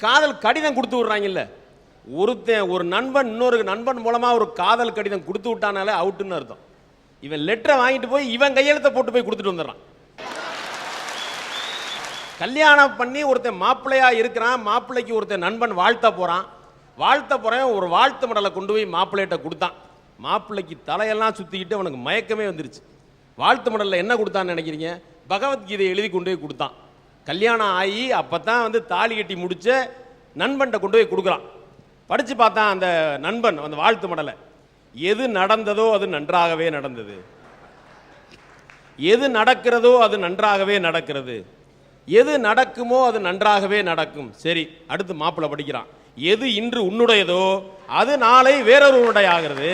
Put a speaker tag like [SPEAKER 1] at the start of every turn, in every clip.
[SPEAKER 1] காதல் கடிதம் கொடுத்து விடுறாங்கல்ல, ஒரு நண்பன் இன்னொரு நண்பன் மூலமா ஒரு காதல் கடிதம் கொடுத்து விட்டானாலே அவுட்டுன்னு அர்த்தம். இவன் லெட்டரை வாங்கிட்டு போய் இவன் கையெழுத்தை போட்டு போய் கொடுத்துட்டு வந்துடுறான். கல்யாணம் பண்ணி ஒருத்தன் மாப்பிள்ளையா இருக்கிறான், மாப்பிள்ளைக்கு ஒருத்தன் நண்பன் வாழ்த்த போறான், ஒரு வாழ்த்து மடலை கொண்டு போய் மாப்பிள்ளையிட்ட கொடுத்தான். மாப்பிள்ளைக்கு தலையெல்லாம் சுத்திக்கிட்டு அவனுக்கு மயக்கமே வந்துருச்சு. வாழ்த்து மடலில் என்ன கொடுத்தான்னு நினைக்கிறீங்க? பகவத்கீதை எழுதி கொண்டு போய் கொடுத்தான். கல்யாணம் ஆகி அப்பதான் தாலி கட்டி முடிச்ச நண்பன்கிட்ட கொண்டு போய் கொடுக்குறான். படிச்சு பார்த்தான் அந்த நண்பன் அந்த வாழ்த்து மடலை. எது நடந்ததோ அது நன்றாகவே நடந்தது, எது நடக்கிறதோ அது நன்றாகவே நடக்கிறது, எது நடக்குமோ அது நன்றாகவே நடக்கும். சரி, அடுத்து மாப்பிள்ளை படிக்கிறான். எது இன்று உன்னுடையதோ அது நாளை வேறொருவனுடைய ஆகிறது.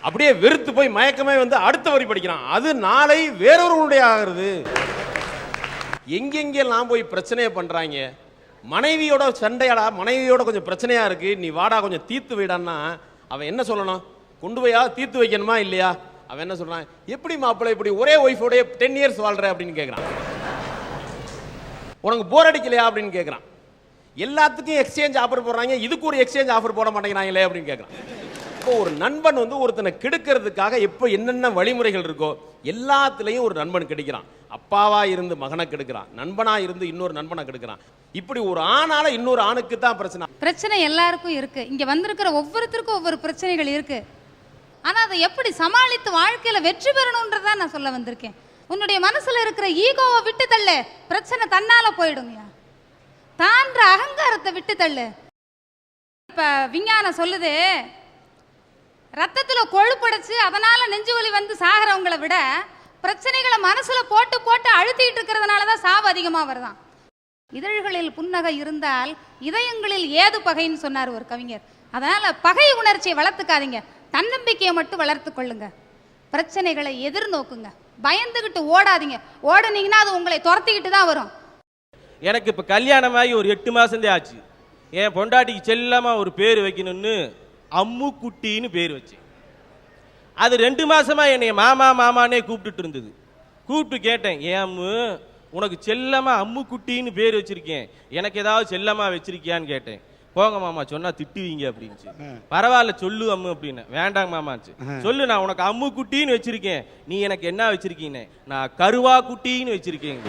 [SPEAKER 1] அப்படியே வெறுத்து போய் மயக்கமே அடுத்த வரி படிக்கிறான். அது நாளை வேறொருவனுடைய ஆகிறது. எங்கெங்கெல்லாம் போய் பிரச்சனையை பண்றாங்க. மனைவியோட சண்டையாடா, மனைவியோட கொஞ்சம் பிரச்சனையா இருக்கு, நீ வாடா கொஞ்சம் தீர்த்து வைடான்னா அவன் என்ன சொல்லணும்? கொண்டு போயா தீர்த்து வைக்கணுமா இல்லையா? அவன் என்ன சொல்றான்? எப்படி மாப்பிள்ளை இப்படி ஒரே ஒய்ஃபோட 10 இயர்ஸ் வாழ்ற அப்படின்னு கேட்கிறான். உனக்கு போர் அடிக்கலையா அப்படின்னு கேட்கிறான். எல்லாத்துக்கும் எக்ஸ்சேஞ்ச் ஆஃபர் போடுறாங்க, இதுக்கு ஒரு எக்ஸ்சேஞ்ச் ஆஃபர் போட மாட்டேங்கிறாங்களே அப்படின்னு கேட்கிறான். இப்போ ஒரு நண்பன் ஒருத்தனை கெடுக்கிறதுக்காக எப்போ என்னென்ன வழிமுறைகள் இருக்கோ எல்லாத்துலேயும் ஒரு நண்பன் கிடைக்கிறான். அப்பாவா இருந்து மகனை கெடுக்கிறான், நண்பனா இருந்து இன்னொரு நண்பனை கெடுக்கிறான். இப்படி ஒரு ஆணால இன்னொரு ஆணுக்கு தான் பிரச்சனை
[SPEAKER 2] எல்லாருக்கும் இருக்கு. இங்க வந்திருக்கிற ஒவ்வொருத்தருக்கும் ஒவ்வொரு பிரச்சனைகள் இருக்கு. ஆனா அதை எப்படி சமாளித்து வாழ்க்கையில வெற்றி பெறணும்ன்றதான் நான் சொல்ல வந்திருக்கேன். உன்னுடைய மனசுல இருக்கிற ஈகோவை விட்டு தள்ளு, பிரச்சனை தன்னால போயிடுங்க. தான்ற அகங்காரத்தை விட்டு தள்ளு. இப்ப விஞ்ஞானம் சொல்லுது, ரத்தத்துல கொழுப்படைச்சு அதனால நெஞ்சு வலி சாகிறவங்களை விட பிரச்சனைகளை மனசுல போட்டு போட்டு அழுத்திட்டு இருக்கிறதுனாலதான் சாவு அதிகமா வருதான். இதழ்களில் புன்னகை இருந்தால் இதயங்களில் ஏது பகைன்னு சொன்னார் ஒரு கவிஞர். அதனால பகை உணர்ச்சியை வளர்த்துக்காதீங்க, தன்னம்பிக்கையை மட்டும் வளர்த்து கொள்ளுங்க. பிரச்சனைகளை எதிர்நோக்குங்க, பயந்துகிட்டு ஓடாதீங்க. ஓடுனீங்கன்னா அது உங்களை துரத்திக்கிட்டு தான் வரும்.
[SPEAKER 3] எனக்கு இப்போ கல்யாணமாகி ஒரு 8 மாசந்தே ஆச்சு. என் பொண்டாட்டிக்கு செல்லமா ஒரு பேர் வைக்கணும்னு அம்மு குட்டின்னு பேர் வச்சு, அது 2 மாசமா என்னைய மாமா மாமானே கூப்பிட்டுட்டு இருந்தது. கூப்பிட்டு கேட்டேன், ஏன் அம்மு உனக்கு செல்லமா அம்மு குட்டின்னு பேர் வச்சிருக்கேன், எனக்கு ஏதாவது செல்லமா வச்சிருக்கியான்னு கேட்டேன். போங்க மாமா சொன்னா திட்டுவீங்க அப்படின்ச்சு. பரவாயில்ல சொல்லு அம்மு அப்படின்னு. வேண்டாங்க மாமாச்சு. சொல்லு, நான் உனக்கு அம்மு குட்டின்னு வச்சிருக்கேன், நீ எனக்கு என்ன வச்சிருக்கீங்க? நான் கருவா குட்டின்னு வச்சிருக்கேன்.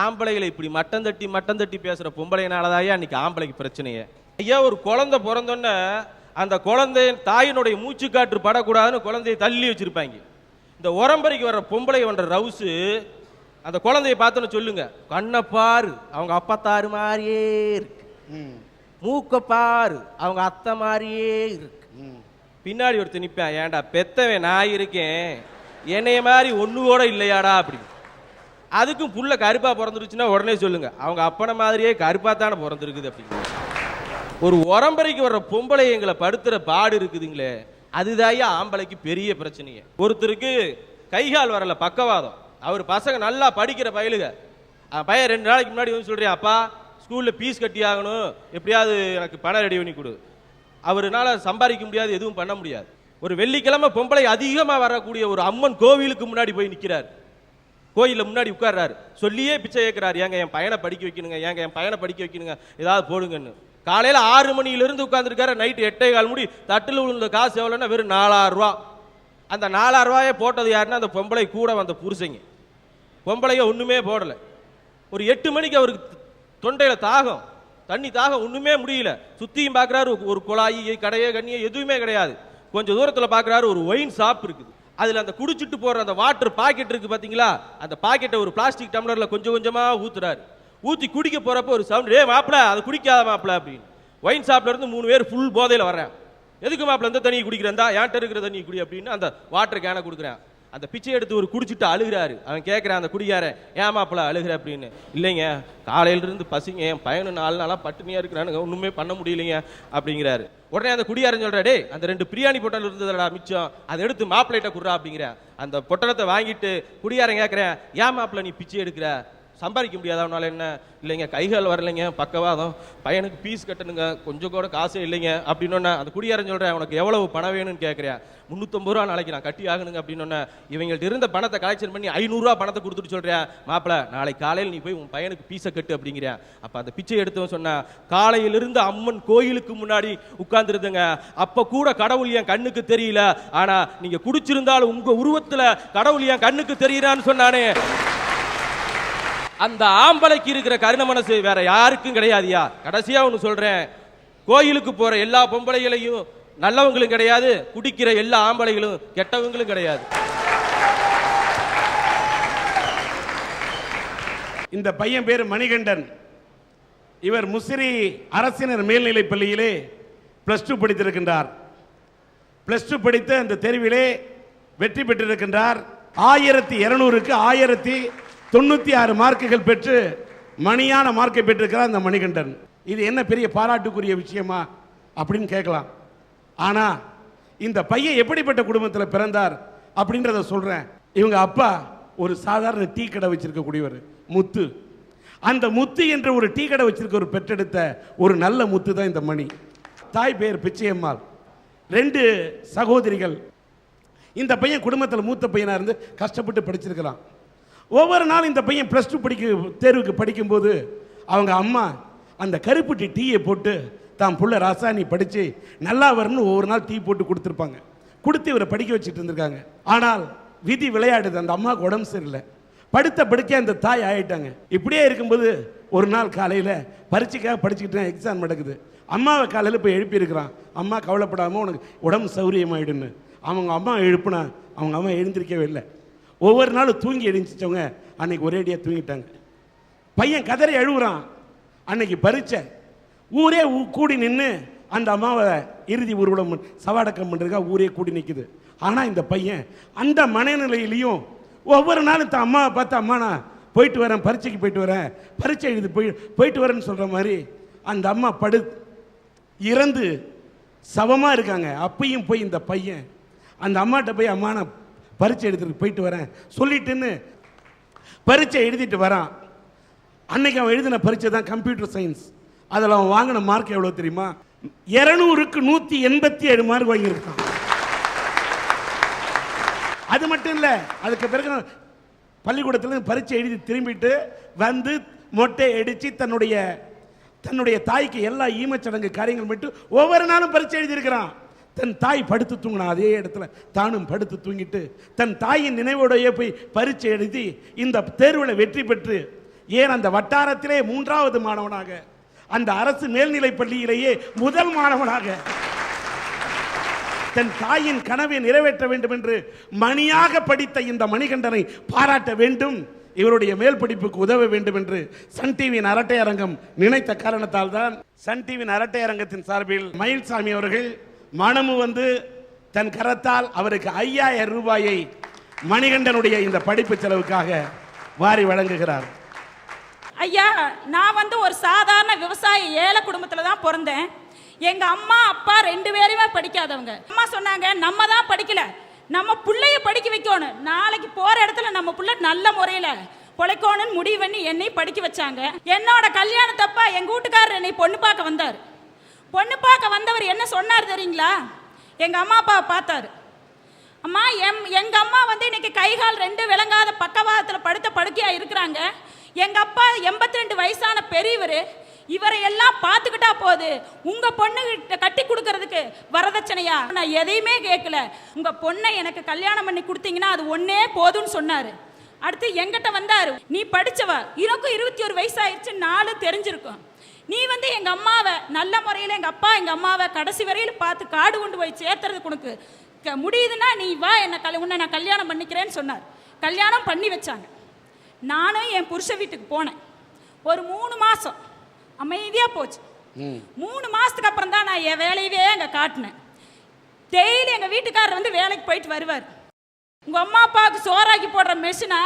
[SPEAKER 3] ஆம்பளைகளை இப்படி மட்டம் தட்டி பேசுற பொம்பளைனாலதான் அன்னைக்கு ஆம்பளைக்கு பிரச்சனையே. ஐயா, ஒரு குழந்தை பிறந்தோன்னே அந்த குழந்தை தாயினுடைய மூச்சு காற்று படக்கூடாதுன்னு குழந்தைய தள்ளி வச்சிருப்பாங்க. இந்த உரம்பரைக்கு வர்ற பொம்பளை வந்த ரவுசு அந்த குழந்தைய பார்த்தோன்னு சொல்லுங்க, கண்ணை பாரு அவங்க அப்பத்தாரு மாதிரியே இருக்கு, மூக்க பாரு அவங்க அத்தை மாதிரியே இருக்கு. பின்னாடி ஒருத்தர் நிப்பேன், ஏன்டா பெத்தவன் நான் இருக்கேன், என்னைய மாதிரி ஒண்ணு கூட இல்லையாடா அப்படின்னு. அதுக்கும் புள்ள கருப்பா பிறந்துருச்சுன்னா உடனே சொல்லுங்க, அவங்க அப்பனை மாதிரியே கருப்பா தானே பிறந்திருக்குது அப்படின்னு. ஒரு உரம்பரைக்கு வர்ற பொம்பளை எங்களை படுத்துற பாடு இருக்குதுங்களே, அதுதாயா ஆம்பளைக்கு பெரிய பிரச்சனையே. ஒருத்தருக்கு கைகால் வரல, பக்கவாதம். அவர் பசங்க நல்லா படிக்கிற பயலுக. பையன் 2 நாளைக்கு முன்னாடி வந்து சொல்றேன், அப்பா ஸ்கூல்ல பீஸ் கட்டி ஆகணும், எப்படியாவது எனக்கு பணம் ரெடி பண்ணி கொடு. அவருனால சம்பாதிக்க முடியாது, எதுவும் பண்ண முடியாது. ஒரு வெள்ளிக்கிழமை பொம்பளை அதிகமா வரக்கூடிய ஒரு அம்மன் கோவிலுக்கு முன்னாடி போய் நிற்கிறார். கோயிலில் முன்னாடி உட்கார்றாரு, சொல்லியே பிச்சை கேட்கிறாரு, ஏங்க என் பையனை படிக்க வைக்கணுங்க, ஏங்க என் பையனை படிக்க வைக்கணுங்க, ஏதாவது போடுங்கன்னு. காலையில் 6 மணியிலிருந்து உட்காந்துருக்காரு, நைட்டு 8:15 முடி. தட்டில் விழுந்த காசு எவ்வளோன்னா வெறும் 4000 ரூபா. அந்த 4000 ரூபாயை போட்டது யாருன்னா அந்த பொம்பளை கூட வந்த புருஷங்க. பொம்பளைங்க ஒன்றுமே போடலை. ஒரு 8 மணிக்கு அவருக்கு தொண்டையில் தாகம், தண்ணி தாகம், ஒன்றுமே முடியல. சுற்றியும் பார்க்குறாரு, ஒரு குழாயி கடையே கண்ணியே எதுவுமே கிடையாது. கொஞ்சம் தூரத்தில் பார்க்குறாரு, ஒரு ஒயின் ஷாப் இருக்குது. அதில் அந்த குடிச்சிட்டு போகிற அந்த வாட்டர் பாக்கெட் இருக்குது பார்த்தீங்களா, அந்த பாக்கெட்டை ஒரு பிளாஸ்டிக் டம்ளரில் கொஞ்சம் கொஞ்சமாக ஊற்றுறாரு. ஊற்றி குடிக்க போகிறப்ப ஒரு சவுண்ட், ஏ மாப்பிள்ள அதை குடிக்காத மாப்பிள்ள அப்படின்னு. ஒயின் ஷாப்ல இருந்து 3 பேர் ஃபுல் போதையில் வர்றேன். எதுக்கு மாப்பிள்ள இந்த தண்ணியை குடிக்கிறேன்டா, ஏன்ட்ட இருக்கிற தண்ணி குடி அப்படின்னு அந்த வாட்டர் கேனை கொடுக்குறேன். அந்த பிச்சை எடுத்து ஒரு குடிச்சிட்டு அழுகிறாரு. அவன் கேட்குறான் அந்த குடிக்காரன், ஏன் மாப்பிள்ள அழுகிற அப்படின்னு. இல்லைங்க, காலையிலிருந்து பசிங்க, என் பையனு 4 நாளாக பட்டுமையாக இருக்கிறானுங்க, ஒன்றுமே பண்ண முடியலைங்க அப்படிங்கிறாரு. உடனே அந்த குடியாரன் சொல்கிறா, டே அந்த 2 பிரியாணி பொட்டல் இருந்ததுடா மிச்சம், அதை எடுத்து மாப்பிள்ளைகிட்ட குடுறா அப்படிங்கிற. அந்த பொட்டலத்தை வாங்கிட்டு குடியாரன் கேட்குறேன், ஏன் மாப்பிள்ள நீ பிச்சை எடுக்கிற, சம்பாதிக்க முடியாது அவனால. என்ன இல்லைங்க, கைகால் வரலைங்க, பக்கவாதம், பையனுக்கு பீஸ் கட்டணுங்க, கொஞ்சம் கூட காசே இல்லைங்க அப்படின்னு அந்த குடியாரன் சொல்கிறேன், உனக்கு எவ்வளவு பணம் வேணும்னு கேட்குறேன். 350 ரூபா நாளைக்கு நான் கட்டி ஆகணுங்க அப்படின்னு இவங்கள்ட்ட இருந்த பணத்தை கலெக்ஷன் பண்ணி 500 ரூபா பணத்தை கொடுத்துட்டு சொல்கிறேன், மாப்பிள்ள நாளைக்கு காலையில் நீ போய் உன் பையனுக்கு பீஸை கட்டு அப்படிங்கிறேன். அப்போ அந்த பிச்சை எடுத்தவன் சொன்னா, காலையிலிருந்து அம்மன் கோயிலுக்கு முன்னாடி உட்கார்ந்துருதுங்க, அப்போ கூட கடவுள் என் கண்ணுக்கு தெரியல, ஆனா நீங்க குடிச்சிருந்தாலும் உங்க உருவத்துல கடவுள் என் கண்ணுக்கு தெரியறான்னு சொன்னானே. அந்த ஆம்பளைக்கு இருக்கிற கருணை மனசு வேற யாருக்கும் கிடையாதுயா. கடைசியா ஒன்று சொல்றேன், கோயிலுக்கு போற எல்லா பொம்பளைகளையும் நல்லவங்களும் கிடையாது, குடிக்கிற எல்லா ஆம்பளைகளும் கெட்டவங்களும் கிடையாது.
[SPEAKER 4] இந்த பையன் பேரு மணிகண்டன். இவர் முசிறி அரசினர் மேல்நிலைப் பள்ளியிலே +2 படித்திருக்கின்றார். +2 படித்த அந்த தேர்விலே வெற்றி பெற்றிருக்கின்றார். 1200க்கு 1096 மார்க்குகள் பெற்று மணியான மார்க்கை பெற்றிருக்கிறார் அந்த மணிகண்டன். இது என்ன பெரிய பாராட்டுக்குரிய விஷயமா அப்படின்னு கேட்கலாம். ஆனா இந்த பையன் எப்படிப்பட்ட குடும்பத்தில் பிறந்தார் அப்படின்றத சொல்றேன். இவங்க அப்பா ஒரு சாதாரண டீ கடை வச்சிருக்கக்கூடியவர் முத்து. அந்த முத்து என்ற ஒரு டீ கடை வச்சிருக்க ஒரு பெற்றெடுத்த ஒரு நல்ல முத்து தான் இந்த மணி. தாய் பெயர் பிச்சையம்மாள். 2 சகோதரிகள். இந்த பையன் குடும்பத்தில் மூத்த பையனாக இருந்து கஷ்டப்பட்டு படிச்சிருக்கிறான். ஒவ்வொரு நாள் இந்த பையன் +2 தேர்வுக்கு படிக்கும்போது அவங்க அம்மா அந்த கருப்புட்டி டீயை போட்டு தான் புள்ள ராசாணி படித்து நல்லா வரணும்னு ஒவ்வொரு நாள் டீ போட்டு கொடுத்துருப்பாங்க. கொடுத்து இவரை படிக்க வச்சுட்டு இருந்திருக்காங்க. ஆனால் விதி விளையாடுது, அந்த அம்மாவுக்கு உடம்பு சரியில்லை, படுத்த படுக்க அந்த தாய் ஆயிட்டாங்க. இப்படியே இருக்கும்போது ஒரு நாள் காலையில் பரீட்சைக்காக படிச்சுக்கிட்டு எக்ஸாம் நடக்குது. அம்மாவை காலையில் போய் எழுப்பியிருக்கிறான். அம்மா கவலைப்படாமல் உனக்கு உடம்பு சௌரியமாயிடுன்னு. அவங்க அம்மா எழுப்புனா அவங்க அம்மா எழுந்திருக்கவே இல்லை. ஒவ்வொரு நாளும் தூங்கி எழுந்திரிச்சவங்க அன்னைக்கு ஒரேடியாக தூங்கிட்டாங்க. பையன் கதறி அழுகுறான். அன்னைக்கு பரீட்சை. ஊரே கூடி நின்று அந்த அம்மாவை இறுதி ஊர்வலம் சவாடக்கம் பண்ணுறதுக்காக ஊரே கூடி நிற்குது. ஆனால் இந்த பையன் அந்த மனநிலையிலையும் ஒவ்வொரு நாளும் தான் அம்மாவை பார்த்து, அம்மா நான் போயிட்டு வரேன், பரீட்சைக்கு போயிட்டு வரேன், பரீட்சை எழுதி போயிட்டு வரேன்னு சொல்கிற மாதிரி அந்த அம்மா இறந்து சவமாக இருக்காங்க. அப்பையும் போய் இந்த பையன் அந்த அம்மாட்ட போய், அம்மா நான் பரீட்சை எழுதிட்டு போயிட்டு வரேன் சொல்லிட்டுன்னு பரீட்சை எழுதிட்டு வரான். அன்னைக்கு அவன் எழுதின பரீட்சை தான் கம்ப்யூட்டர் சயின்ஸ். அதில் அவன் வாங்கின மார்க் எவ்வளோ தெரியுமா? 200க்கு 187 மார்க் வாங்கியிருக்கான். அது மட்டும் இல்லை, அதுக்கு பிறகு பள்ளிக்கூடத்தில் பரீட்சை எழுதி திரும்பிட்டு வந்து மொட்டை அடித்து தன்னுடைய தாய்க்கு எல்லா ஈமச்சடங்கு காரியங்கள் மட்டும் ஒவ்வொரு நாளும் பரீட்சை எழுதியிருக்கிறான். தன் தாய் படுத்து தூங்கினா அதே இடத்துல தானும் படுத்து தூங்கிட்டு தன் தாயின் நினைவோடையே போய் பரீட்சை எழுதி இந்த தேர்வில் வெற்றி பெற்று ஏன் அந்த வட்டாரத்திலே 3வது மாணவனாக, அந்த அரசு மேல்நிலைப் பள்ளியிலேயே முதல் மாணவனாக தன் தாயின் கனவை நிறைவேற்ற வேண்டும் என்று மணியாக படித்த இந்த மணிகண்டனை பாராட்ட வேண்டும். இவருடைய மேல் படிப்புக்கு உதவ வேண்டும் என்று சன் டிவியின் அரட்டை அரங்கம் நினைத்த காரணத்தால் தான் சன் டிவியின் அரட்டை அரங்கத்தின் சார்பில் மயில்சாமி அவர்கள் மனமு வந்து தன் கரத்தால் அவருக்கு 5000 ரூபாயை மணிகண்டனுடைய இந்த படிப்பு செலவுக்காக வாரி வழங்குகிறார்.
[SPEAKER 5] ஐயா, நான் ஒரு சாதாரண விவசாய ஏழை குடும்பத்தில் தான் பிறந்தேன். எங்க அம்மா அப்பா 2 பேருமே படிக்காதவங்க. அம்மா சொன்னாங்க, நம்ம தான் படிக்கல, நம்ம பிள்ளைய படிக்க வைக்கணும், நாளைக்கு போற இடத்துல நம்ம பிள்ளை நல்ல முறையில பொழைக்கணும்னு முடிவு பண்ணி என்னை படிக்க வச்சாங்க. என்னோட கல்யாணத்தப்ப எங்க வீட்டுக்காரர் என்னை பொண்ணு பார்க்க வந்தார். பொண்ணு பார்க்க வந்தவர் என்ன சொன்னார் தெரியுங்களா? எங்க அம்மா அப்பாவை பார்த்தாரு. அம்மா, எங்க அம்மா இன்னைக்கு கைகால் 2 விளங்காத பக்கவாதத்தில் படுத்த படுக்கையா இருக்கிறாங்க. எங்க அப்பா 82 வயசான பெரியவர், இவரை எல்லாம் பார்த்துக்கிட்டா போது, உங்க பொண்ணு கட்டி கொடுக்கறதுக்கு வரதட்சணையா? நான் எதையுமே கேட்கல, உங்க பொண்ணை எனக்கு கல்யாணம் பண்ணி கொடுத்தீங்கன்னா அது ஒன்னே போதும்னு சொன்னாரு. அடுத்து எங்கிட்ட வந்தாரு, நீ படிச்சவ, எனக்கும் 21 வயசாயிருச்சு, 4 தெரிஞ்சிருக்கும், நீ எங்க அம்மாவை நல்ல முறையில், எங்க அப்பா எங்க அம்மாவை கடைசி வரையில் பார்த்து காடு கொண்டு போய் சேர்த்துறதுக்கு உனக்கு முடியுதுன்னா நீ வா, உன்னை நான் கல்யாணம் பண்ணிக்கிறேன்னு சொன்னார். கல்யாணம் பண்ணி வச்சாங்க. நானும் என் புருஷ வீட்டுக்கு போனேன். ஒரு 3 மாசம் அமைதியா போச்சு. 3 மாசத்துக்கு அப்புறம் தான் நான் என் வேலையவே அங்க காட்டினேன். டெய்லி எங்க வீட்டுக்காரர் வேலைக்கு போயிட்டு வருவார். உங்க அம்மா அப்பாவுக்கு சோறாக்கி போடுற மெஷினா,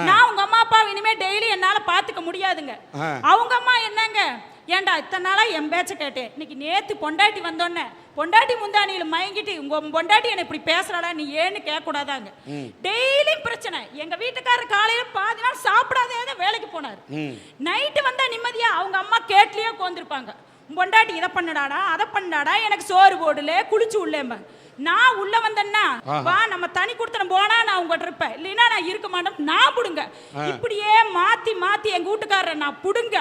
[SPEAKER 5] நான் உங்க அம்மா அப்பா இனிமே டெய்லி என்னால பாத்துக்க முடியாதுங்க. அவங்க அம்மா என்னங்க, ஏண்டா இத்தனை நாளா என் பேச்ச கேட்டேன், இன்னைக்கு நேத்து பொண்டாட்டி வந்தோன்னே பொண்டாட்டி முந்தானியில மயங்கிட்டு உங்க பொண்டாட்டி என்ன இப்படி பேசுறாளா, நீ ஏன்னு கேட்க கூடாதாங்க. டெய்லி பிரச்சனை. எங்க வீட்டுக்காரர் காலையில பாதி நாள் சாப்பிடாதே வேலைக்கு போனார். நைட்டு வந்தா நிம்மதியா அவங்க அம்மா கேட்லயே உட்காந்துருப்பாங்க. பொண்டாட்டி இதை பண்ணுடாடா அதை பண்ணாடா, எனக்கு சோறு போடல, குளிச்சு உள்ளேம்ப. நான் உள்ள வந்தேன்னா வா நம்ம தனி கொடுத்தன போனா நான் உங்ககிட்ட இருப்பேன், இல்லைன்னா நான் இருக்க மாட்டேன், நான் புடுங்க. இப்படியே மாத்தி மாத்தி எங்க வீட்டுக்காரரை நான் புடுங்க.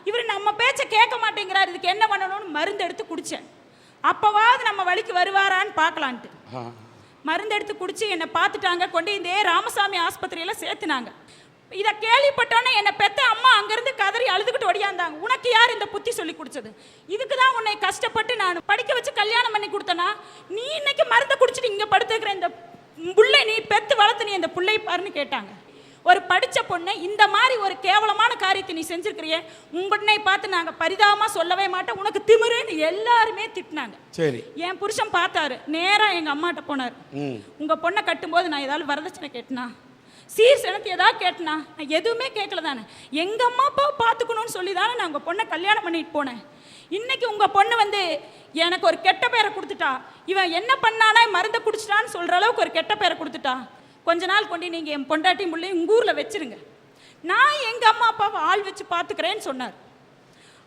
[SPEAKER 5] இவர் நம்ம பேச்ச கேட்க மாட்டேங்கிறார், இதுக்கு என்ன பண்ணணும்னு மருந்து எடுத்து குடிச்சேன். அப்பவாவது நம்ம வழிக்கு வருவாரான்னு பார்க்கலான்ட்டு மருந்து எடுத்து குடிச்சு என்னை பார்த்துட்டாங்க. கொண்டு இந்த ராமசாமி ஆஸ்பத்திரியில சேர்த்துனாங்க. இதை கேள்விப்பட்டோன்னே என்னை பெத்த அம்மா அங்கிருந்து கதறி அழுதுகிட்டு ஒடியாந்தாங்க. உனக்கு யார் இந்த புத்தி சொல்லி கொடுத்தது? இதுக்கு தான் உன்னை கஷ்டப்பட்டு நான் படிக்க வச்சு கல்யாணம் பண்ணி கொடுத்தனா? நீ இன்னைக்கு மருந்தை குடிச்சிட்டு இங்கே படுத்துக்கிற இந்த புள்ளை நீ பெத்து வளர்த்து நீ இந்த புள்ளை பாருன்னு கேட்டாங்க. ஒரு படித்த பொண்ணு இந்த மாதிரி ஒரு கேவலமான காரியத்தை நீ செஞ்சிருக்கிறிய, உன்னை பார்த்து நாங்கள் பரிதாபமாக சொல்லவே மாட்டோம், உனக்கு திமிருன்னு எல்லாருமே திட்டினாங்க.
[SPEAKER 4] சரி,
[SPEAKER 5] என் புருஷன் பார்த்தாரு, நேராக எங்கள் அம்மாட்ட போனார். உங்கள் பொண்ணை கட்டும்போது நான் ஏதாவது வரதட்சணை கேட்டனா, சீர் செனத்து ஏதாவது கேட்டனா? நான் எதுவுமே கேட்கல தானே, எங்கள் அம்மா அப்பாவை பார்த்துக்கணும்னு சொல்லி தானே நான் உங்கள் பொண்ணை கல்யாணம் பண்ணிட்டு போனேன். இன்னைக்கு உங்கள் பொண்ணு வந்து எனக்கு ஒரு கெட்ட பேரை கொடுத்துட்டா, இவன் என்ன பண்ணானா மருந்தை குடிச்சிட்டான்னு சொல்கிற அளவுக்கு ஒரு கெட்ட பேரை கொடுத்துட்டா. கொஞ்ச நாள் கொண்டு நீங்கள் என் பொண்டாட்டி முள்ளையும் உங்கள் ஊரில் வச்சிருங்க, நான் எங்கள் அம்மா அப்பாவை ஆள் வச்சு பார்த்துக்கிறேன்னு சொன்னார்.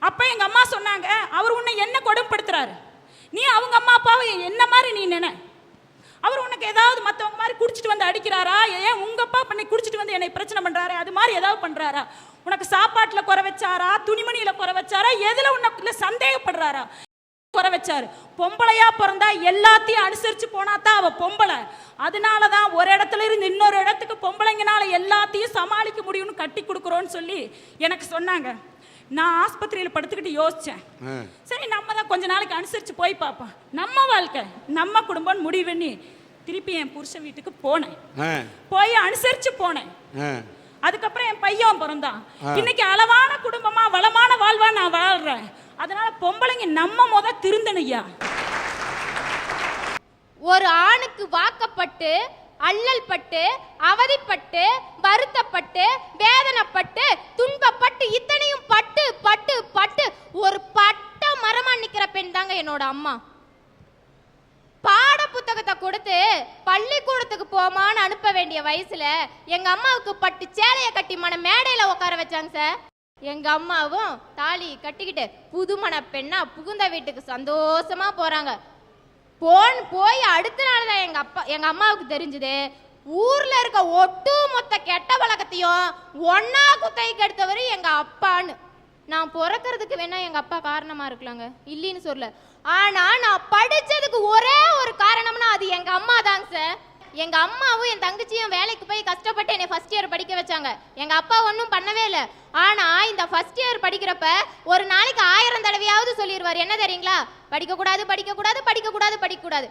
[SPEAKER 5] அப்போ எங்கள் அம்மா சொன்னாங்க, அவர் உன்னை என்ன கொடுமைப்படுத்துறாரு, நீ அவங்க அம்மா அப்பாவை என்ன மாதிரி நீ நினை, அவர் உனக்கு ஏதாவது மற்றவங்க மாதிரி குடிச்சிட்டு வந்து அடிக்கிறாரா, ஏன் உங்கள் அப்பா பண்ணி குடிச்சிட்டு வந்து என்னை பிரச்சனை பண்ணுறாரு, அது மாதிரி ஏதாவது பண்ணுறாரா, உனக்கு சாப்பாட்டில் குறை வச்சாரா, துணிமணியில் குறை வச்சாரா, எதில் உனக்கு சந்தேகப்படுறாரா குறை வச்சாரு. பொம்பளையா பிறந்தா எல்லாத்தையும் அனுசரிச்சு போனா தான் அவ பொம்பளை. அதனாலதான் ஒரு இடத்துல இருந்து இன்னொரு இடத்துக்கு பொம்பளைங்கனால எல்லாத்தையும் சமாளிக்க முடியும்னு கட்டி கொடுக்குறோன்னு சொல்லி எனக்கு சொன்னாங்க. நான் ஆஸ்பத்திரியில் படுத்துக்கிட்டு யோசிச்சேன், சரி நம்ம தான் கொஞ்ச நாளைக்கு அனுசரிச்சு போய் பார்ப்போம், நம்ம வாழ்க்கை நம்ம குடும்பம்னு முடிவு பண்ணி திருப்பி என் புருஷன் வீட்டுக்கு போனேன். போய் அனுசரிச்சு போனேன். அதுக்கப்புறம் என் பையன் பிறந்தான். இன்னைக்கு அளவான குடும்பமா வளமான வாழ்வா நான் வாழ்றேன். அதனால பொம்பளைங்க நம்ம திருந்தனையா.
[SPEAKER 6] ஒரு ஆணுக்கு வாக்கப்பட்டு அல்லல் பட்டு அவதிப்பட்டு வருத்தப்பட்டு வேதனைப்பட்டு துன்பப்பட்டு இத்தனையும் பட்டு பட்டு பட்டு ஒரு பட்ட மரமா நிக்கிற பெண் தாங்க என்னோட அம்மா. பாட புத்தகத்தை கொடுத்து பள்ளிக்கூடத்துக்கு போமான்னு அனுப்ப வேண்டிய வயசுல எங்க அம்மாவுக்கு பட்டு சேலைய கட்டி மன மேடையில உட்கார வச்சாங்க சார். எங்க அம்மாவும் தாலி கட்டிக்கிட்டு புதுமண பெண்ணா புகுந்த வீட்டுக்கு சந்தோஷமா போறாங்க. போய் அடுத்த நாள் தான் எங்க அம்மாவுக்கு தெரிஞ்சது, ஊர்ல இருக்க ஒட்டு மொத்த கெட்ட பழக்கத்தையும் ஒன்னா குத்தைக்கு எடுத்தவர் எங்க அப்பான்னு. நான் பிறக்கிறதுக்கு வேணா எங்க அப்பா காரணமா இருக்கலாங்க, இல்லைன்னு சொல்ல. ஆனா நான் படிச்சதுக்கு ஒரே ஒரு காரணம்னா அது எங்க அம்மா தாங்க சார். எங்க அம்மாவும் என் தங்கச்சியும் வேலைக்கு போய் கஷ்டப்பட்டு என்னை ஃபர்ஸ்ட் இயர் படிக்க வச்சாங்க. எங்க அப்பா ஒன்றும் பண்ணவே இல்லை. ஆனா இந்த ஃபர்ஸ்ட் இயர் படிக்கிறப்ப ஒரு நாளைக்கு 1000 தடவையாவது சொல்லிடுவார், என்ன தெரியுங்களா, படிக்க கூடாது படிக்க கூடாது படிக்க கூடாது படிக்க கூடாது.